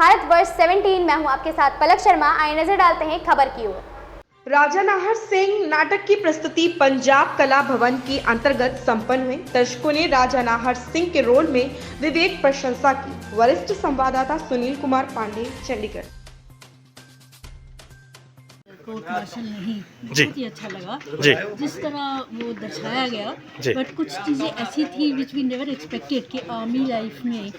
भारतवर्ष 17। मैं हूं आपके साथ पलक शर्मा। आइए नजर डालते हैं खबर की ओर। राजा नाहर सिंह नाटक की प्रस्तुति पंजाब कला भवन के अंतर्गत संपन्न हुई। दर्शकों ने राजा नाहर सिंह के रोल में विवेक प्रशंसा की। वरिष्ठ संवाददाता सुनील कुमार पांडे, चंडीगढ़। कोर्ट मार्शल नहीं, जी। बहुत ही अच्छा लगा जी। जिस तरह वो दर्शाया गया। जी। बट कुछ चीज़ें ऐसी थी विच वी नेवर एक्सपेक्टेड कि आर्मी लाइफ में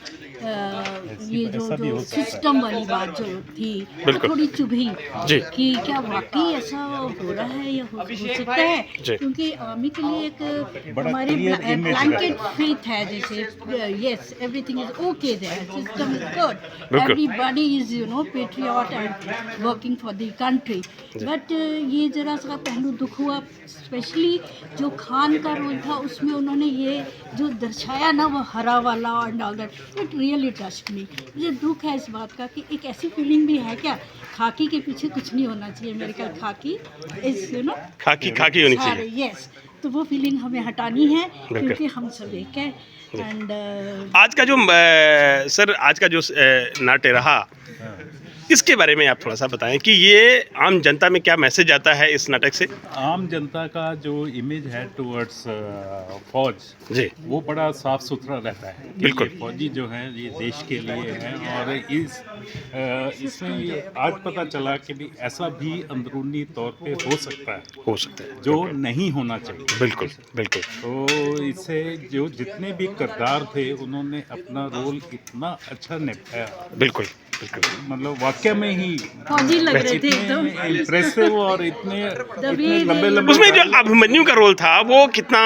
ये जो सिस्टम वाली बात जो थी वो बिल्कुल। थोड़ी चुभी जी। कि क्या वाकई ऐसा हो रहा है या हो सकता है, जी। क्योंकि आर्मी के लिए एक हमारे ब्लैंकेट फेथ है, जैसे yes everything is okay there, system is good, बिल्कुल। Everybody is patriot and working for the country. But ये ज़रा सा पहलू दुख हुआ, स्पेशली जो खान का रोल था उसमें उन्होंने ये जो दर्शाया ना वो हरा वाला and all that, it really touched me. मुझे दुख है इस बात का कि एक ऐसी फीलिंग भी है क्या, खाकी के पीछे कुछ नहीं होना चाहिए। मेरे ख्याल खाकी इज खाकी होनी चाहिए। यस, तो वो फीलिंग हमें हटानी है क्योंकि हम सब एक है। एंड आज का जो सर आज का जो नाट्य रहा, इसके बारे में आप थोड़ा सा बताएं कि ये आम जनता में क्या मैसेज आता है इस नाटक से। आम जनता का जो इमेज है टुवर्ड्स फौज, जी। वो बड़ा साफ सुथरा रहता है। बिल्कुल। ये फौजी जो हैं ये देश के लिए हैं, और इसमें ये आज पता चला कि भी ऐसा भी अंदरूनी तौर पे हो सकता है जो नहीं होना चाहिए। बिल्कुल बिल्कुल। तो इससे जो जितने भी किरदार थे उन्होंने अपना रोल इतना अच्छा निभाया, बिल्कुल बिल्कुल। मतलब वाकई में ही फौजी लग रहे थे एकदम। इम्प्रेसिव और इतने लंबे लंबे। उसमें जो अभिमन्यु का रोल था वो कितना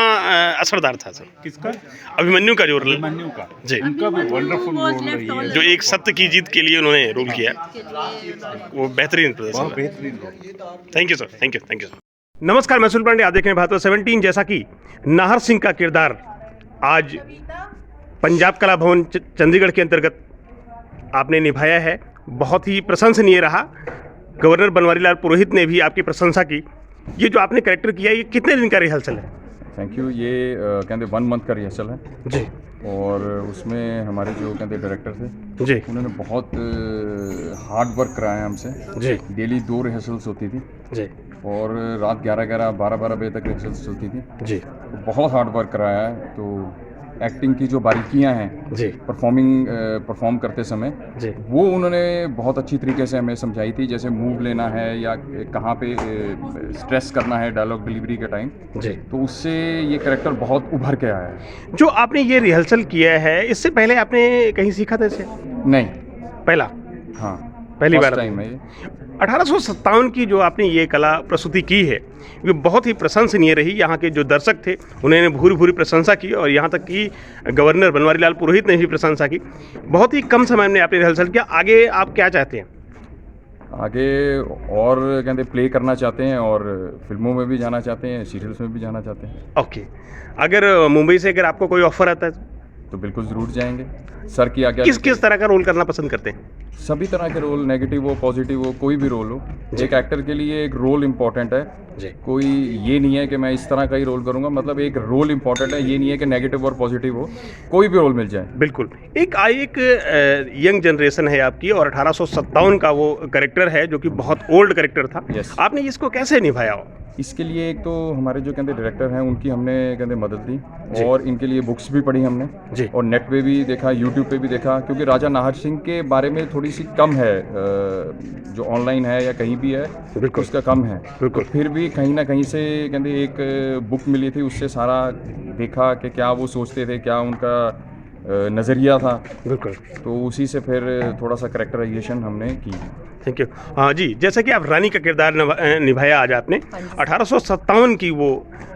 असरदार था सर? किसका? अभिमन्यु का जो रोल, अभिमन्यु का। जी। उनका भी वंडरफुल रोल रही है, जो एक सत्य की जीत के लिए उन्होंने रोल किया, वो बेहतरीन बहुत प्रदर्शन। बेहतरीन role. Thank you sir, thank you. नमस्कार, मैं सुनील पांडे, आप देख रहे हैं भारतवर्ष 17। जैसा कि नाहर सिंह का किरदार आज पंजाब कला भवन चंडीगढ़ के अंतर्गत आपने निभाया है, बहुत ही प्रशंसनीय रहा। गवर्नर बनवारी लाल पुरोहित ने भी आपकी प्रशंसा की। ये जो आपने कैरेक्टर किया, ये कितने दिन का रिहर्सल है? Thank you. ये कहते 1 मंथ का रिहर्सल है जी। और उसमें हमारे जो कहते डायरेक्टर थे जी। उन्होंने बहुत हार्ड वर्क कराया हमसे। जी। डेली 2 रिहर्सल्स होती थी जी। और रात 11-11, 12-12 बजे तक रिहर्सल्स चलती थी। जी। तो बहुत हार्ड वर्क कराया है। तो एक्टिंग की जो बारीकियां हैं, जी। परफॉर्म करते समय, जी। वो उन्होंने बहुत अच्छी तरीके से हमें समझाई थी। जैसे मूव लेना है या कहाँ पे स्ट्रेस करना है डायलॉग डिलीवरी के टाइम। जी। तो उससे ये कैरेक्टर बहुत उभर के आया है। जो आपने ये रिहर्सल किया है, इससे पहले आपने कहीं सीखा था इसे? नहीं, पहला हाँ, पहली बार टाइम है ये। 1857 की जो आपने ये कला प्रस्तुति की है, ये बहुत ही प्रशंसनीय रही। यहाँ के जो दर्शक थे उन्होंने भूरी भूरी प्रशंसा की, और यहाँ तक कि गवर्नर बनवारी लाल पुरोहित ने भी प्रशंसा की। बहुत ही कम समय में आपने रिहर्सल किया। आगे आप क्या चाहते हैं? आगे और कहते प्ले करना चाहते हैं और फिल्मों में भी जाना चाहते हैं, सीरियल्स में भी जाना चाहते हैं। ओके। अगर मुंबई से अगर आपको कोई ऑफर आता है तो बिल्कुल ज़रूर जाएंगे। सर की आज्ञा। किस तरह का रोल करना पसंद करते हैं? सभी तरह के रोल, नेगेटिव हो, पॉजिटिव हो, कोई भी रोल हो। एक एक्टर के लिए एक रोल इम्पॉर्टेंट है जी। कोई ये नहीं है कि मैं इस तरह का ही रोल करूंगा, मतलब एक रोल इम्पॉर्टेंट है। ये नहीं है कि नेगेटिव और पॉजिटिव हो, कोई भी रोल मिल जाए। बिल्कुल। एक यंग जनरेशन है आपकी, और 1857 का वो कैरेक्टर है जो कि बहुत ओल्ड कैरेक्टर था। Yes. आपने इसको कैसे निभाया? इसके लिए एक तो हमारे जो कहते डायरेक्टर हैं उनकी हमने कहते मदद ली, और इनके लिए बुक्स भी पढ़ी हमने जी। और नेट पे भी देखा, यूट्यूब पे भी देखा, क्योंकि राजा नाहर सिंह के बारे में थोड़ी सी कम है, जो ऑनलाइन है या कहीं भी है बिल्कुल। उसका कम है। बिल्कुल। तो फिर भी कहीं ना कहीं से कहते एक बुक मिली थी, उससे सारा देखा कि क्या वो सोचते थे, क्या उनका नज़रिया था। बिल्कुल। तो उसी से फिर थोड़ा सा करेक्टराइजेशन हमने की। Thank you. हाँ जी, जैसा कि आप रानी का किरदार निभाया आज आपने। 1857 की वो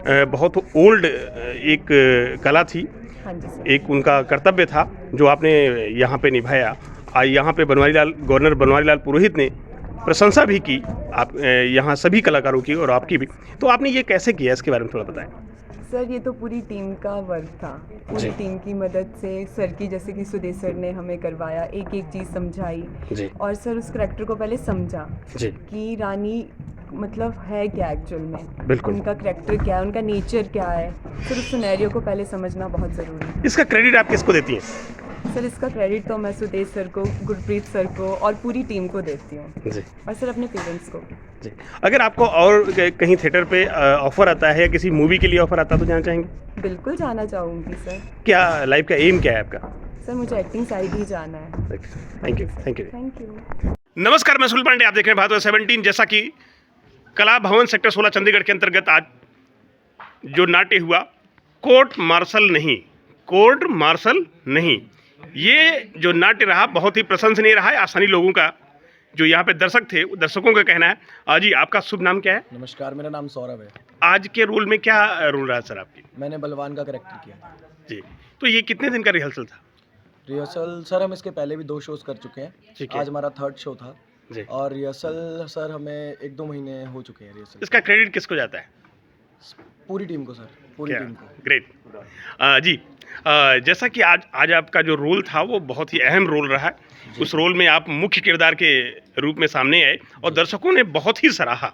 बहुत ओल्ड एक कला थी, एक उनका कर्तव्य था जो आपने यहाँ पे निभाया। आज यहाँ पे गवर्नर बनवारी लाल पुरोहित ने प्रशंसा भी की आप यहाँ सभी कलाकारों की और आपकी भी। तो आपने ये कैसे किया, इसके बारे में थोड़ा बताएं। सर, ये तो पूरी टीम का वर्क था। पूरी टीम की मदद से सर की, जैसे कि सुदेश सर ने हमें करवाया, एक एक चीज़ समझाई जी। और सर उस करैक्टर को पहले समझा जी। कि रानी मतलब है क्या एक्चुअल में, बिल्कुल। उनका करैक्टर क्या है, उनका नेचर क्या है। सर उस सिनेरियो को पहले समझना बहुत ज़रूरी है। इसका क्रेडिट आप किसको देती हैं? सर इसका क्रेडिट तो मैं सुदेश सर को, गुरप्रीत सर को और पूरी टीम को देती हूँ, जी और सर अपने पेरेंट्स को। जी। अगर आपको और कहीं थिएटर पे ऑफर आता है या किसी मूवी के लिए ऑफर आता है तो जाना चाहेंगे? बिल्कुल जाना चाहूँगी सर। क्या लाइफ का एम क्या है आपका? सर मुझे एक्टिंग साइड ही जाना है। Thank you thank you. Thank you. नमस्कार, मैं सुनील पांडे, आप देख रहे हैं भारत 17। जैसा कि कला भवन सेक्टर 16 चंडीगढ़ के अंतर्गत आज जो नाट्य हुआ, कोर्ट मार्शल नहीं, ये जो नाट्य रहा बहुत ही प्रशंसनीय रहा है। आसानी लोगों का जो यहाँ पे दर्शक थे, दर्शकों का कहना है। जी, आपका शुभ नाम क्या है? नमस्कार, मेरा नाम सौरभ है। आज के रोल में क्या रोल रहा सर आपकी? मैंने बलवान का कैरेक्टर किया था जी, तो ये कितने दिन का रिहर्सल था? रिहर्सल सर हम इसके पहले भी 2 शोज़ कर चुके हैं। ठीक है। आज हमारा 3rd शो था जी। और रिहर्सल सर हमें 1-2 महीने हो चुके हैं रिहर्सल। इसका क्रेडिट किसको जाता है? पूरी टीम को सर, पूरी टीम को। ग्रेट। जी, जैसा कि आज आपका जो रोल था वो बहुत ही अहम रोल रहा है। उस रोल में आप मुख्य किरदार के रूप में सामने आए और दर्शकों ने बहुत ही सराहा।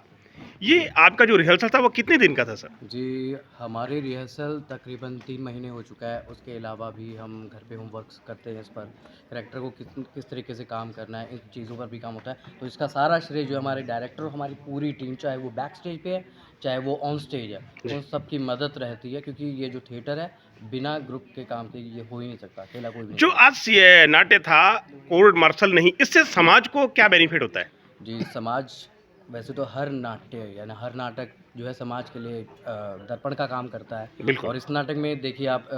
ये आपका जो रिहर्सल था वो कितने दिन का था सर? जी, हमारी रिहर्सल तकरीबन 3 महीने हो चुका है। उसके अलावा भी हम घर पे होमवर्क्स करते हैं, इस पर कैरेक्टर को किस तरीके से काम करना है, इन चीज़ों पर भी काम होता है। तो इसका सारा श्रेय जो हमारे डायरेक्टर और हमारी पूरी टीम, चाहे वो बैक स्टेज पे है चाहे वो ऑन स्टेज है, उन सब की मदद रहती है, क्योंकि ये जो थिएटर है बिना ग्रुप के काम के ये हो ही नहीं सकता, अकेला कोई नहीं। जो आज ये नाट्य था कोर्ट मार्शल नहीं, इससे समाज को क्या बेनिफिट होता है? जी, समाज वैसे तो हर नाट्य यानी हर नाटक जो है समाज के लिए दर्पण का काम करता है। बिल्कुल। और इस नाटक में देखिए आप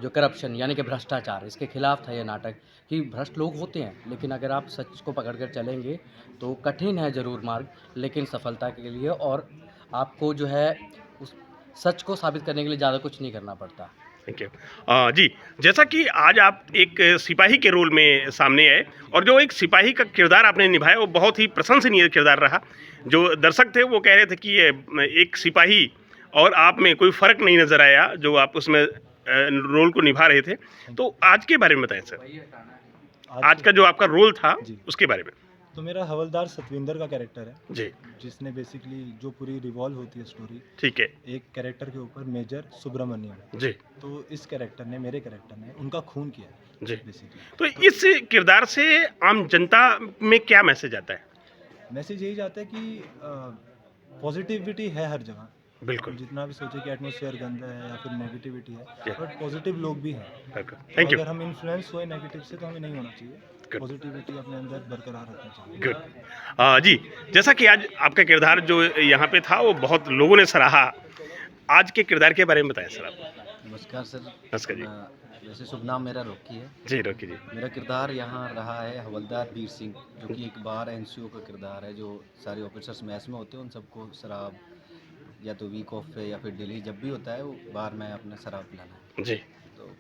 जो करप्शन यानी कि भ्रष्टाचार, इसके खिलाफ था ये नाटक कि भ्रष्ट लोग होते हैं, लेकिन अगर आप सच को पकड़ कर चलेंगे तो कठिन है ज़रूर मार्ग, लेकिन सफलता के लिए, और आपको जो है उस सच को साबित करने के लिए ज़्यादा कुछ नहीं करना पड़ता। Thank you. जी, जैसा कि आज आप एक सिपाही के रोल में सामने आए और जो एक सिपाही का किरदार आपने निभाया वो बहुत ही प्रशंसनीय किरदार रहा। जो दर्शक थे वो कह रहे थे कि ये एक सिपाही और आप में कोई फ़र्क नहीं नज़र आया जो आप उसमें रोल को निभा रहे थे। तो आज के बारे में बताएं सर, आज का जो आपका रोल था उसके बारे में। तो मेरा हवलदार सतविंदर का कैरेक्टर है जी, जिसने बेसिकली जो पूरी रिवॉल्व होती है स्टोरी, ठीक है, एक कैरेक्टर के ऊपर मेजर सुब्रमण्यम जी। तो इस कैरेक्टर ने, मेरे कैरेक्टर ने उनका खून किया जी। बेसिकली। तो इस किरदार से आम जनता में क्या मैसेज आता है? मैसेज यही जाता है कि पॉजिटिविटी है हर जगह। बिल्कुल, जितना भी सोचे कि एटमॉस्फेयर गंदा है या फिर नेगेटिविटी है, बट पॉजिटिव लोग भी हैं। Thank you. अगर हम इन्फ्लुएंस हुए नेगेटिव से तो हमें नहीं होना चाहिए, पॉजिटिविटी अपने अंदर बरकरार रखना चाहिए। गुड। जी, जैसा कि आज आपका किरदार जो यहाँ पे था वो बहुत लोगों ने सराहा। आज के किरदार के बारे में बताएं सर आप। नमस्कार सर। नमस्कार जी। वैसे शुभ नाम मेरा रॉकी है। जी रॉकी जी। मेरा किरदार यहाँ रहा है हवलदार वीर सिंह, जो कि एक बार एनसीओ का किरदार है, जो सारे ऑफिसर्स मैच में होते हैं उन सबको शराब या तो वीक ऑफ पे या फिर डेली जब भी होता है वो बार में अपना शराब पिलाना है। जी। तो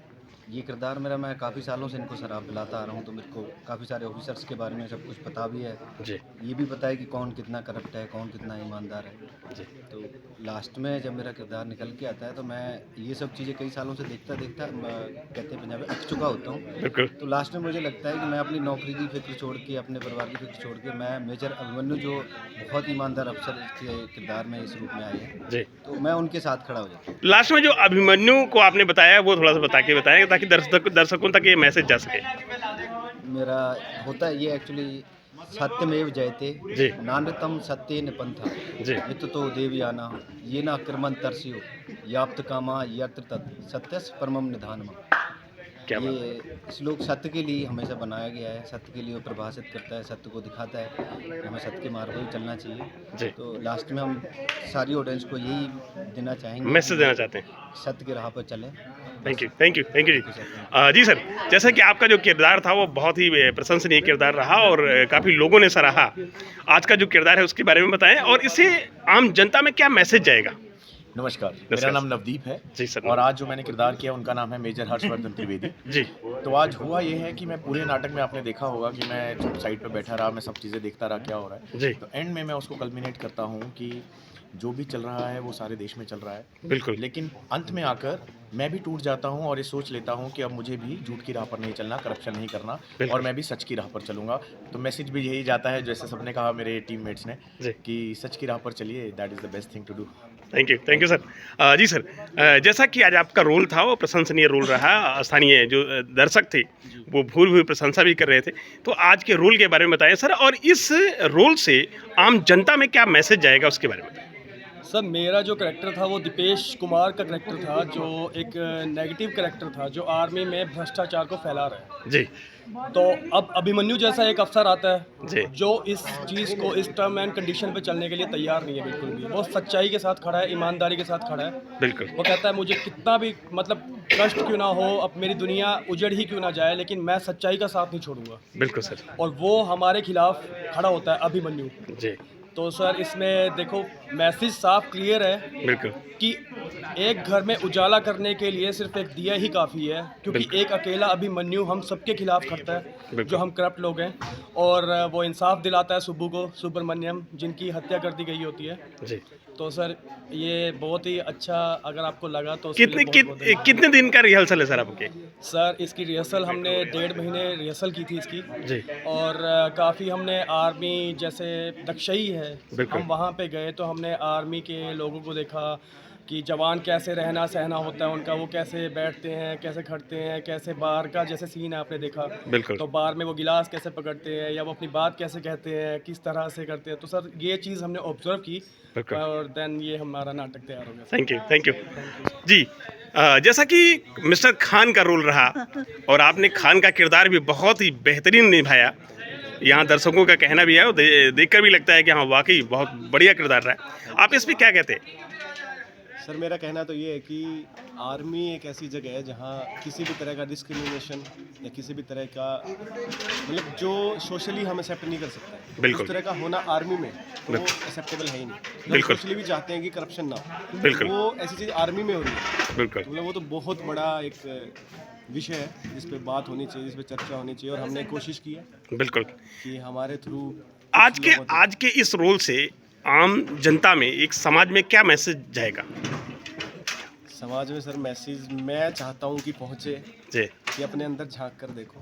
ये किरदार मेरा, मैं काफ़ी सालों से इनको शराब पिलाता आ रहा हूँ, तो मेरे को काफ़ी सारे ऑफिसर्स के बारे में सब कुछ पता भी है जी। ये भी पता है कि कौन कितना करप्ट है, कौन कितना ईमानदार है जी। तो लास्ट में जब मेरा किरदार निकल के आता है तो मैं ये सब चीज़ें कई सालों से देखता देखता कहते हैं पंजाबी अक चुका होता हूँ। बिल्कुल। तो लास्ट में मुझे लगता है कि मैं अपनी नौकरी की फिक्र छोड़ के, अपने परिवार की फिक्र छोड़ के, मैं मेजर अभिमन्यु जो बहुत ईमानदार अफसर के किरदार में इस रूप में आए हैं जी, तो मैं उनके साथ खड़ा हो जाता हूँ। लास्ट में जो अभिमन्यु को आपने बताया वो थोड़ा सा बताएं ताकि दर्शकों तक ये मैसेज जा सके। मेरा होता है ये एक्चुअली सत्यमेव जयते जी। नान्यतम सत्येन पंथा जी। यत तो देवयाना ये ना क्रमन तरस्यो याप्त कामा यत्र तत् सत्यस परमम निधानमा। क्या बात ये श्लोक सत्य के लिए हमेशा बनाया गया है, सत्य के लिए वो प्रभाषित करता है, सत्य को दिखाता है, हमें सत्य के मार्ग पर ही चलना जी। चाहिए। तो लास्ट में हम सारी ऑडियंस को यही देना चाहेंगे, मैसेज देना चाहते हैं। सत्य के राह पर चलें। थैंक यू जी। जी सर, जैसा कि आपका जो किरदार था वो बहुत ही प्रशंसनीय किरदार रहा और काफ़ी लोगों ने सराहा। आज का जो किरदार है उसके बारे में बताएं और इससे आम जनता में क्या मैसेज जाएगा? नमस्कार, मेरा नाम नवदीप है जी सर। और आज जो मैंने किरदार किया उनका नाम है मेजर हर्षवर्धन त्रिवेदी जी। तो आज हुआ ये है कि मैं पूरे नाटक में, आपने देखा होगा कि मैं साइड पे बैठा रहा, मैं सब चीज़ें देखता रहा क्या हो रहा है जी। तो एंड में मैं उसको कल्मिनेट करता हूँ कि जो भी चल रहा है वो सारे देश में चल रहा है, बिल्कुल। लेकिन अंत में आकर मैं भी टूट जाता हूँ और ये सोच लेता हूँ कि अब मुझे भी झूठ की राह पर नहीं चलना, करप्शन नहीं करना और मैं भी सच की राह पर चलूँगा। तो मैसेज भी यही जाता है जैसे सबने कहा मेरे टीममेट्स ने जी। कि सच की राह पर चलिए, that is the best thing to do. Thank you sir. जी सर, जैसा कि आज आपका रोल था वो प्रशंसनीय रोल रहा, स्थानीय जो दर्शक थे वो भूरी प्रशंसा भी कर रहे थे, तो आज के रोल के बारे में बताएं सर, और इस रोल से आम जनता में क्या मैसेज जाएगा उसके बारे में बताएं। सर मेरा जो करेक्टर था वो दीपेश कुमार का करेक्टर था, जो एक नेगेटिव करेक्टर था जो आर्मी में भ्रष्टाचार को फैला रहा है जी। तो अब अभिमन्यु जैसा एक अफसर आता है जी। जो इस चीज़ को इस टर्म एंड कंडीशन पे चलने के लिए तैयार नहीं है बिल्कुल भी। वो सच्चाई के साथ खड़ा है, ईमानदारी के साथ खड़ा है। बिल्कुल। वो कहता है मुझे कितना भी मतलब कष्ट क्यों ना हो, अब मेरी दुनिया उजड़ ही क्यों ना जाए, लेकिन मैं सच्चाई का साथ नहीं छोड़ूंगा। बिल्कुल सर। और वो हमारे खिलाफ खड़ा होता है अभिमन्यु जी। तो सर इसमें देखो मैसेज साफ क्लियर है बिल्कुल कि एक घर में उजाला करने के लिए सिर्फ एक दिया ही काफ़ी है, क्योंकि एक अकेला अभिमन्यु हम सबके खिलाफ खड़ता है जो हम करप्ट लोग हैं, और वो इंसाफ दिलाता है सुब्बू को, सुब्रमण्यम, जिनकी हत्या कर दी गई होती है जी। तो सर ये बहुत ही अच्छा, अगर आपको लगा तो कितने दिन का रिहर्सल है सर आपके? सर इसकी रिहर्सल हमने 1.5 महीने रिहर्सल की थी इसकी जी। और काफ़ी हमने आर्मी जैसे दक्षई है हम वहाँ पे गए तो हमने आर्मी के लोगों को देखा कि जवान कैसे रहना सहना होता है उनका, वो कैसे बैठते हैं, कैसे खड़ते हैं, कैसे बार का जैसे सीन है आपने देखा बिल्कुल। तो बार में वो गिलास कैसे पकड़ते हैं या वो अपनी बात कैसे कहते हैं, किस तरह से करते हैं, तो सर ये चीज़ हमने ऑब्जर्व की और देन ये हमारा नाटक तैयार हो गया। थैंक यू जी। जैसा कि मिस्टर खान का रोल रहा और आपने खान का किरदार भी बहुत ही बेहतरीन निभाया, यहाँ दर्शकों का कहना भी है और देखकर भी लगता है कि हाँ वाकई बहुत बढ़िया किरदार रहा है। आप इस पर क्या कहते हैं? सर मेरा कहना तो ये है कि आर्मी एक ऐसी जगह है जहाँ किसी भी तरह का डिस्क्रिमिनेशन या किसी भी तरह का मतलब जो सोशली हम एक्सेप्ट नहीं कर सकते, बिल्कुल। उस तरह का होना आर्मी में वो एक्सेप्टेबल है ही नहीं। बिल्कुल। सोशली भी चाहते हैं कि करप्शन ना हो, बिल्कुल। वो ऐसी चीज़ आर्मी में हो रही है। बिल्कुल। मतलब वो तो बहुत बड़ा एक विषय है जिस पे बात होनी चाहिए, जिस पे चर्चा होनी चाहिए, और हमने कोशिश की है बिल्कुल कि हमारे थ्रू आज के इस रोल से आम जनता में, एक समाज में क्या मैसेज जाएगा? समाज में सर मैसेज मैं चाहता हूँ कि पहुँचे जी, कि अपने अंदर झांक कर देखो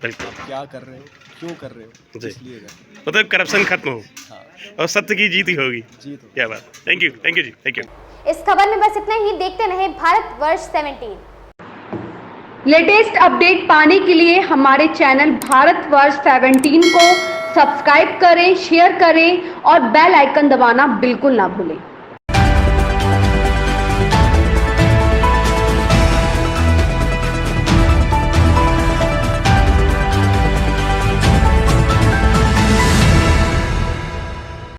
बिल्कुल आप क्या कर रहे हो, क्यों कर रहे हो, जी, इसलिए कर रहे हो। मतलब करप्शन खत्म हो हाँ, और सत्य की जीत ही होगी। जीत हो। क्या बात। थैंक यू जी, थैंक यू। इस खबर में बस इतना ही। देखते रहे भारतवर्ष 17। लेटेस्ट अपडेट पाने के लिए हमारे चैनल भारतवर्ष 17 को सब्सक्राइब करें, शेयर करें और बेल आइकन दबाना बिल्कुल ना भूलें।